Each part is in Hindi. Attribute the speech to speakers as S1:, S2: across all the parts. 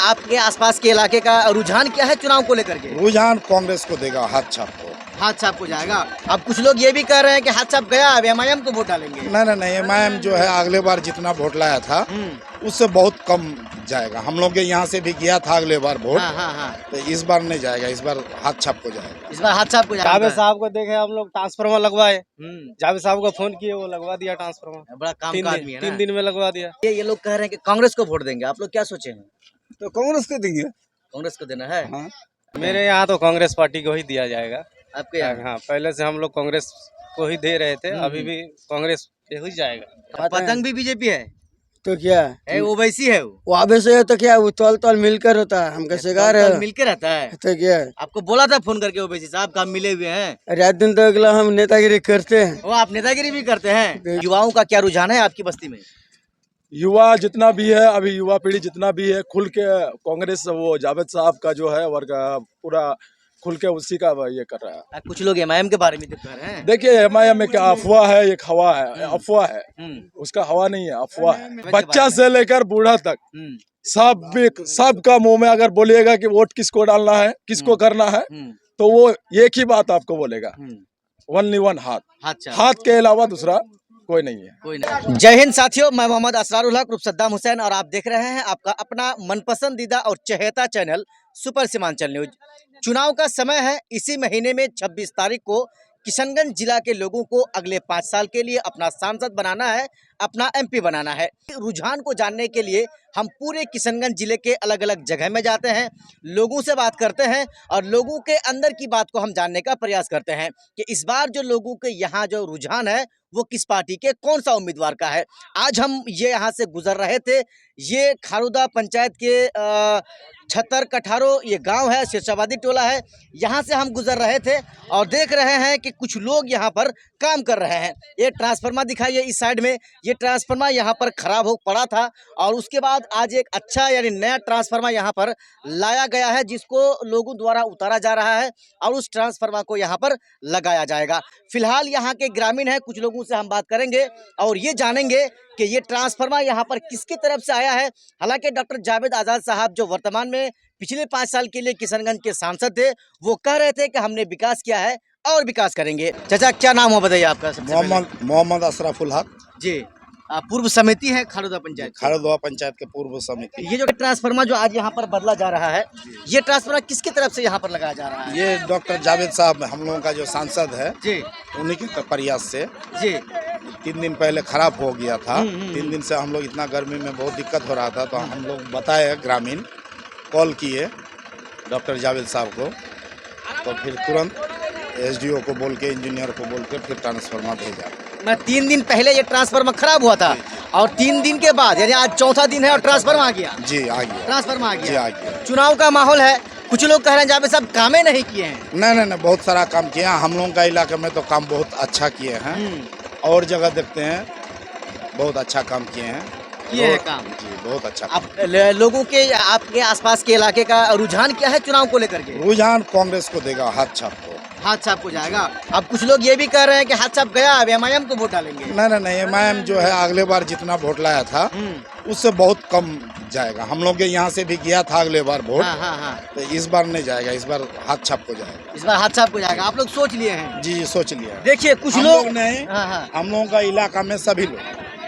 S1: आपके आसपास के इलाके का रुझान क्या है चुनाव को लेकर के?
S2: रुझान कांग्रेस को देगा, हाथ छाप को।
S1: हाथ छाप को जाएगा। अब कुछ लोग ये भी कह रहे हैं कि हाथ छाप गया, अब एमआईएम को वोट डालेंगे।
S2: नहीं, एमआईएम जो है अगले बार जितना वोट लाया था उससे बहुत कम जाएगा। हम लोग के यहाँ से भी गया था अगले बार वोट।
S1: हाँ।
S2: तो इस बार नहीं जाएगा, इस बार हाथ छाप को जाएगा।
S1: इस बार हाथ छाप को जाएगा।
S3: जावेद साहब को देखे हम लोग ट्रांसफार्मर लगवाए। जावेद साहब को फोन किए, वो लगवा दिया ट्रांसफार्मर।
S1: बड़ा काम का आदमी है ना।
S3: 3 दिन में लगवा दिया।
S1: ये लोग कह रहे हैं कि कांग्रेस को वोट देंगे, आप लोग क्या सोचे हैं?
S4: तो कांग्रेस को देंगे।
S1: कांग्रेस को देना है।
S4: हाँ।
S3: मेरे यहाँ तो कांग्रेस पार्टी को ही दिया जाएगा।
S1: आपके यहाँ?
S3: हाँ, पहले से हम लोग कांग्रेस को ही दे रहे थे, अभी भी कांग्रेस पे ही जाएगा।
S1: पतंग भी बीजेपी है?
S4: तो क्या
S1: है वो वैसी है वो
S4: आवे से है तो क्या वो तौल मिलकर होता है, हम कैसे गा रहे
S1: मिल के रहता है।
S4: तो क्या
S1: आपको बोला था फोन करके ओवैसी साहब का मिले हुए हैं।
S4: रात दिन तो अगला हम नेतागिरी करते हैं।
S1: वो आप नेतागिरी भी करते हैं। युवाओं का क्या रुझान है आपकी बस्ती में?
S5: युवा जितना भी है, अभी युवा पीढ़ी जितना भी है, खुल के कांग्रेस वो जावेद साहब का जो है वर्ग पूरा खुल के उसी का ये कर रहा है।
S1: कुछ लोग एमआईएम के बारे में तो कह रहे हैं।
S5: देखिए एमआईएम में क्या अफवाह है, एक हवा है, अफवाह है, उसका हवा नहीं है, अफवाह है। बच्चा से लेकर बूढ़ा तक सब का मुंह में अगर बोलिएगा कि वोट किसको डालना है, किसको करना है, तो वो एक ही बात आपको बोलेगा, ओनली वन हाथ के अलावा दूसरा कोई नहीं है।
S1: कोई नहीं। जय हिंद साथियों, मैं मोहम्मद असरारुल हक सद्दाम हुसैन और आप देख रहे हैं आपका अपना मनपसंदीदा और चहेता चैनल सुपर सीमांचल न्यूज। चुनाव का समय है। इसी महीने में 26 तारीख को किशनगंज जिला के लोगों को अगले 5 साल के लिए अपना सांसद बनाना है, अपना एमपी बनाना है। रुझान को जानने के लिए हम पूरे किशनगंज जिले के अलग अलग जगह में जाते हैं, लोगों से बात करते हैं और लोगों के अंदर की बात को हम जानने का प्रयास करते हैं कि इस बार जो लोगों के यहाँ जो रुझान है वो किस पार्टी के कौन सा उम्मीदवार का है। आज हम ये यहाँ से गुजर रहे थे, ये खारुदा पंचायत के छतर कठारो ये गांव है, शेषाबादी टोला है। यहाँ से हम गुजर रहे थे और देख रहे हैं कि कुछ लोग यहाँ पर काम कर रहे हैं। ये ट्रांसफार्मर दिखाइए इस साइड में, ये ट्रांसफार्मर यहाँ पर खराब हो पड़ा था और उसके बाद आज एक अच्छा यानी नया ट्रांसफार्मर यहाँ पर लाया गया है, जिसको लोगों द्वारा उतारा जा रहा है और उस ट्रांसफार्मर को यहाँ पर लगाया जाएगा। फिलहाल यहाँ के ग्रामीण हैं, कुछ लोगों से हम बात करेंगे और ये जानेंगे कि ये ट्रांसफार्मर यहाँ पर किसकी तरफ से आया है। हालांकि डॉक्टर जावेद आजाद साहब जो वर्तमान में पिछले 5 साल के लिए किशनगंज के सांसद थे, वो कह रहे थे कि हमने विकास किया है और विकास करेंगे। चाचा क्या नाम हो बताइए आपका?
S2: मोहम्मद अशरफुल हक
S1: जी। पूर्व समिति है खारुदा पंचायत?
S2: खारुदा पंचायत के पूर्व समिति।
S1: ये जो ट्रांसफार्मर जो आज यहाँ पर बदला जा रहा है, ये ट्रांसफार्मर किसकी तरफ से यहाँ पर लगाया जा रहा है?
S2: ये डॉक्टर जावेद साहब हम लोगों का जो सांसद है
S1: जी,
S2: उन्हीं के प्रयास से
S1: जी।
S2: 3 दिन पहले खराब हो गया था। 3 दिन से हम लोग इतना गर्मी में बहुत दिक्कत हो रहा था, तो हम लोग बताए, ग्रामीण कॉल किए डॉक्टर जावेद साहब को, तो फिर तुरंत एसडीओ को बोल के, इंजीनियर को बोल के फिर ट्रांसफार्मर भेजा।
S1: मैं 3 दिन पहले ये ट्रांसफार्मर खराब हुआ था और 3 दिन के बाद यानी आज चौथा दिन है और ट्रांसफार्मर आ गया।
S2: जी आ गया,
S1: ट्रांसफार्मर आ गया।
S2: जी आ गया।
S1: चुनाव का माहौल है, कुछ लोग कह रहे हैं जावेद साहब कामें नहीं किए हैं।
S2: नहीं, बहुत सारा काम किए हैं। हम लोगों का इलाके में तो काम बहुत अच्छा किए हैं, और जगह देखते हैं बहुत अच्छा काम किए हैं
S1: काम।
S2: जी बहुत अच्छा।
S1: अब लोगों के आपके आसपास के इलाके का रुझान क्या है चुनाव को लेकर के?
S2: रुझान कांग्रेस को देगा, हाथ छाप को।
S1: हाथ छाप को जाएगा। अब कुछ लोग ये भी कह रहे हैं कि हाथ छाप गया, अब एमआईएम को वोट डालेंगे।
S2: नहीं, एमआईएम जो है अगले बार जितना वोट लाया था उससे बहुत कम जाएगा। हम लोग के यहाँ से भी गया था अगले बार वोट।
S1: हाँ।
S2: तो इस बार नहीं जाएगा, इस बार हाथ छाप को जाएगा।
S1: इस बार हाथ छाप को जाएगा। आप लोग सोच लिए हैं?
S2: जी सोच लिया।
S1: देखिए कुछ
S2: हम
S1: लोग
S2: नहीं, हम लोगों का इलाका में सभी लोग,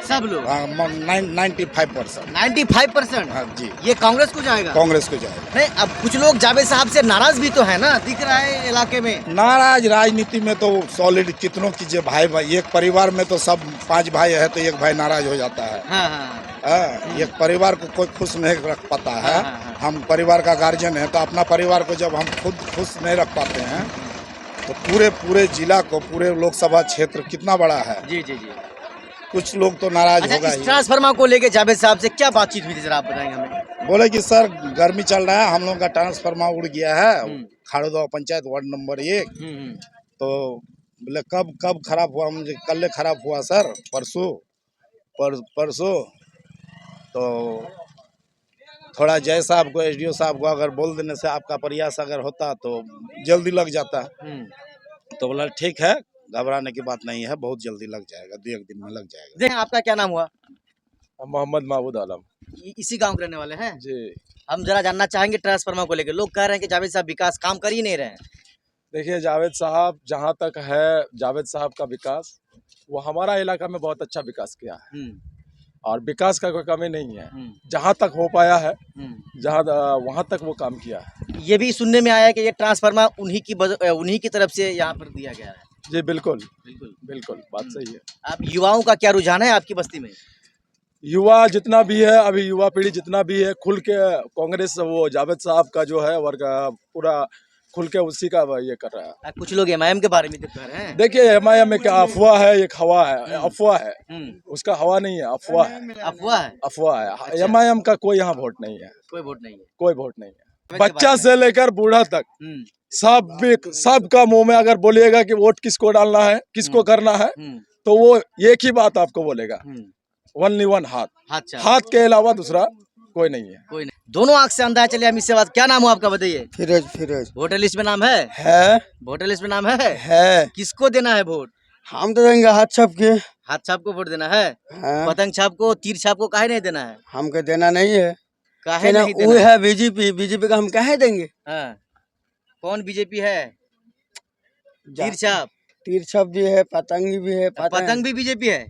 S1: सब लोग
S2: 95%।
S1: 95%?
S2: हाँ जी।
S1: ये कांग्रेस को जाएगा?
S2: कांग्रेस को जाएगा।
S1: नहीं, अब कुछ लोग जावेद साहब से नाराज भी तो है ना, दिख रहा है इलाके में।
S2: नाराज राजनीति में तो सॉलिड कितनों कीजिए, भाई एक परिवार में तो सब 5 भाई है तो एक भाई नाराज हो जाता है।
S1: हाँ।
S2: एक परिवार को कोई खुश नहीं रख पाता है। हम परिवार का गार्जियन है, तो अपना परिवार को जब हम खुद खुश नहीं रख पाते हैं तो पूरे जिला को, पूरे लोकसभा क्षेत्र कितना बड़ा है।
S1: जी।
S2: कुछ लोग तो नाराज होगा
S1: ही। ट्रांसफार्मर को लेके जावेद साहब से क्या बातचीत हुई थी, जरा आप बताएंगे हमें?
S2: बोले कि सर गर्मी चल रहा है, हम लोग का ट्रांसफार्मर उड़ गया है खारुदा पंचायत वार्ड नंबर 1। तो बोले कब खराब हुआ? मुझे कल खराब हुआ सर, परसों। तो थोड़ा जय साहब को, एसडीओ साहब को अगर बोल देने से आपका प्रयास अगर होता तो जल्दी लग जाता। तो बोला ठीक है, घबराने की बात नहीं है, बहुत जल्दी लग जाएगा, 2-1 दिन में लग जाएगा।
S1: आपका क्या नाम हुआ?
S5: मोहम्मद महबूद आलम।
S1: इसी गांव के रहने वाले हैं
S5: जी।
S1: हम जरा जानना चाहेंगे ट्रांसफार्मर को लेकर। लोग कह रहे हैं कि जावेद साहब विकास काम कर ही नहीं रहे हैं।
S5: देखिए जावेद साहब जहाँ तक है जावेद साहब का विकास, वो हमारा इलाका में बहुत अच्छा विकास किया है और विकास का कोई कमी नहीं है। जहाँ तक हो पाया है जहाँ वहाँ तक वो काम किया है।
S1: ये भी सुनने में आया है कि ये ट्रांसफार्मर उन्हीं की तरफ से यहाँ पर दिया गया है।
S5: जी बिल्कुल
S1: बिल्कुल।
S5: बिल्कुल बात सही है।
S1: आप युवाओं का क्या रुझान है आपकी बस्ती में?
S5: युवा जितना भी है, अभी युवा पीढ़ी जितना भी है, खुल के कांग्रेस वो जावेद साहब का जो है वर्ग पूरा खुल के उसी का ये कर रहा है।
S1: कुछ लोग एमआईएम के बारे में तो कह रहे हैं।
S5: देखिए एमआईएम में क्या अफवाह है, एक हवा है, अफवाह है, उसका हवा नहीं है, अफवाह है,
S1: अफवाह है।
S5: अफवाह है। एमआईएम का कोई यहाँ वोट नहीं है,
S1: कोई वोट नहीं है।
S5: कोई वोट नहीं है। बच्चा से लेकर बूढ़ा तक सबका मुंह में अगर बोलिएगा कि वोट किसको डालना है, किसको करना है, तो वो एक ही बात आपको बोलेगा, ओनली वन हाथ। हाथ के अलावा दूसरा कोई नहीं है।
S1: कोई नहीं। दोनों आंख से अंधा है। चलिए हम इससे बात, क्या नाम हो आपका बताइए?
S4: फिरोज फिरोज
S1: वोटर लिस्ट में नाम है?
S4: है
S1: वोटर लिस्ट में नाम है?
S4: है।
S1: किसको देना है वोट?
S4: हम तो देंगे हाथ छाप के।
S1: हाथ छाप को वोट देना है?
S4: हाँ।
S1: पतंग छाप को, तीर छाप को काहे नहीं देना है?
S4: हमको देना नहीं है।
S1: काहे नहीं
S4: वो
S1: देना?
S4: है बीजेपी का हम काहे देंगे?
S1: हाँ। कौन बीजेपी है? तीर छाप।
S4: तीर छाप भी है, पतंग भी है।
S1: पतंग भी बीजेपी है?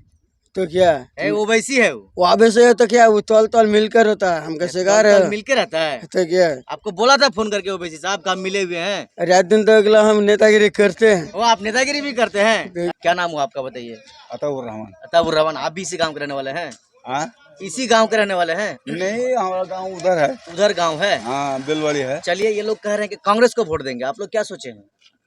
S4: तो क्या
S1: है वो वैसी है
S4: वो आबे से है तो क्या वो तौल तौल मिलकर होता है। हम कैसे गा रहे हैं?
S1: मिलके रहता है।
S4: तो क्या
S1: आपको बोला था फोन करके ओवैसी साहब का मिले हुए हैं।
S4: रात दिन तो अगला हम नेतागिरी करते हैं।
S1: वो आप नेतागिरी भी करते हैं? क्या नाम हुआ आपका बताइए?
S2: अताउर रहमान।
S1: अताउर रहमान। आप भी इसी गांव के रहने वाले हैं?
S2: हाँ?
S1: इसी गांव के रहने वाले हैं?
S2: नहीं, हमारा गांव उधर है।
S1: उधर गांव है?
S2: हाँ, बिलवाड़ी है।
S1: चलिए ये लोग कह रहे हैं कि कांग्रेस को वोट देंगे, आप लोग क्या सोचे हैं?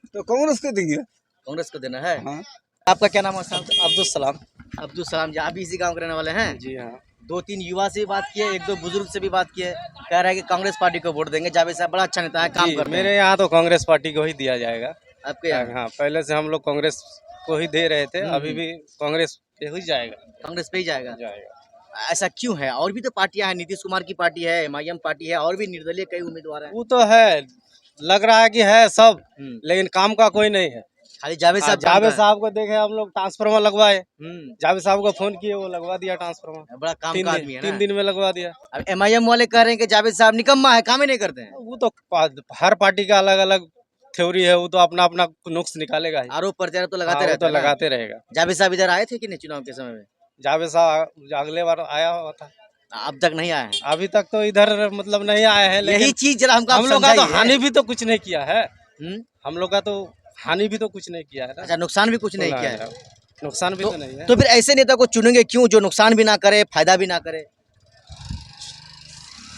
S2: तो कांग्रेस को देंगे।
S1: कांग्रेस को देना है?
S2: हाँ।
S1: आपका क्या नाम है साहब?
S3: अब्दुल सलाम।
S1: अब्दुल सलाम जी। आप भी इसी गांव के रहने वाले हैं?
S3: जी हाँ।
S1: 2-3 युवा से भी बात किए, 1-2 बुजुर्ग से भी बात किए, कह रहे हैं कि कांग्रेस पार्टी को वोट देंगे। जावेद साहब बड़ा अच्छा नेता है, काम करते हैं।
S3: मेरे यहाँ तो कांग्रेस पार्टी को ही दिया जाएगा।
S1: आपके यहाँ?
S3: हाँ, पहले से हम लोग कांग्रेस को ही दे रहे थे, अभी भी कांग्रेस पे ही जाएगा।
S1: कांग्रेस पे ही जाएगा? ऐसा क्यों है? और भी तो पार्टियां हैं, नीतीश कुमार की पार्टी है, एमआईएम पार्टी है, और भी निर्दलीय कई उम्मीदवार हैं।
S3: वो तो है, लग रहा है कि है सब, लेकिन काम का कोई नहीं है।
S1: खाली जावेद साहब।
S3: जावेद साहब को देखे हम लोग ट्रांसफार्मर लगवाए, जावेद साहब को फोन किए, वो लगवा दिया ट्रांसफार्मर।
S1: बड़ा काम का आदमी है ना?
S3: 3 दिन में लगवा दिया।
S1: अब एमआईएम वाले कह रहे हैं कि जावेद साहब निकम्मा है, काम ही नहीं करते हैं।
S3: वो तो हर पार्टी का अलग अलग थ्योरी है, वो तो अपना अपना नुक्स निकालेगा ही।
S1: आरोप प्रत्यारोप तो लगाते
S3: हाँ, वो
S1: रहते
S3: तो
S1: हैं ना?
S3: लगाते रहेगा।
S1: जावेद साहब इधर आए थे कि नहीं चुनाव के समय में?
S3: जावेद साहब अगले बार आया हुआ था,
S1: अब तक नहीं आए हैं?
S3: अभी तक तो इधर मतलब नहीं आए हैं।
S1: यही चीज जरा हमको
S3: हम लोग का तो हानि भी तो कुछ नहीं किया है।
S1: हम्म?
S3: हम लोग का तो हानि भी तो कुछ नहीं किया है ना।
S1: अच्छा, नुकसान भी कुछ नहीं किया है?
S3: नुकसान भी तो नहीं है।
S1: तो फिर ऐसे नेता को चुनेंगे क्यों जो नुकसान भी ना करे, फायदा भी ना करे?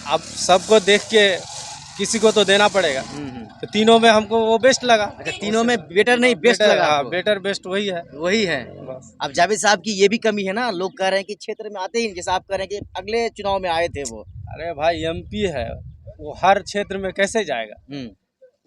S3: अब सबको देख के किसी को तो देना पड़ेगा। तो तीनों में हमको वो बेस्ट लगा।
S1: अच्छा, तीनों में बेटर नहीं बेस्ट लगा आपको?
S3: बेटर बेस्ट वही है।
S1: वही है।
S3: बस।
S1: अब जावेद साहब की ये भी कमी है ना, लोग कह रहे हैं कि क्षेत्र में आते ही नहीं, जैसे आप कह रहे हैं कि अगले चुनाव में आए थे वो।
S3: अरे भाई एमपी है, वो हर क्षेत्र में कैसे जाएगा?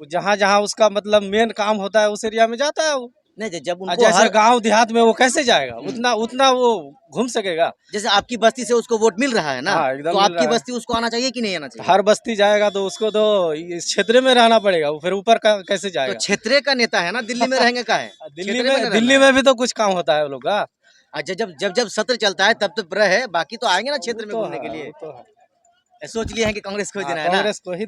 S3: वो जहाँ जहाँ उसका मतलब मेन काम होता है उस एरिया में जाता है वो।
S1: नहीं, जब उनको
S3: जैसे गांव देहात में वो कैसे जाएगा? उतना वो घूम सकेगा।
S1: जैसे आपकी बस्ती से उसको वोट मिल रहा है ना,
S3: हाँ, एकदम
S1: तो
S3: मिल
S1: आपकी
S3: रहा है।
S1: बस्ती उसको आना चाहिए कि नहीं आना चाहिए?
S3: हर बस्ती जाएगा तो उसको तो इस क्षेत्र में रहना पड़ेगा, वो फिर ऊपर का कैसे
S1: तो
S3: जाएगा?
S1: क्षेत्रीय का नेता है ना, दिल्ली में रहेंगे का है?
S3: दिल्ली में भी तो कुछ काम होता है वो लोग का।
S1: अच्छा, जब सत्र चलता है तब तो रहे, बाकी तो आएंगे ना क्षेत्र में घूमने के लिए।
S3: तो है।
S1: सोच लिए हैं कि कांग्रेस को ही देना है ना?
S3: कांग्रेस को ही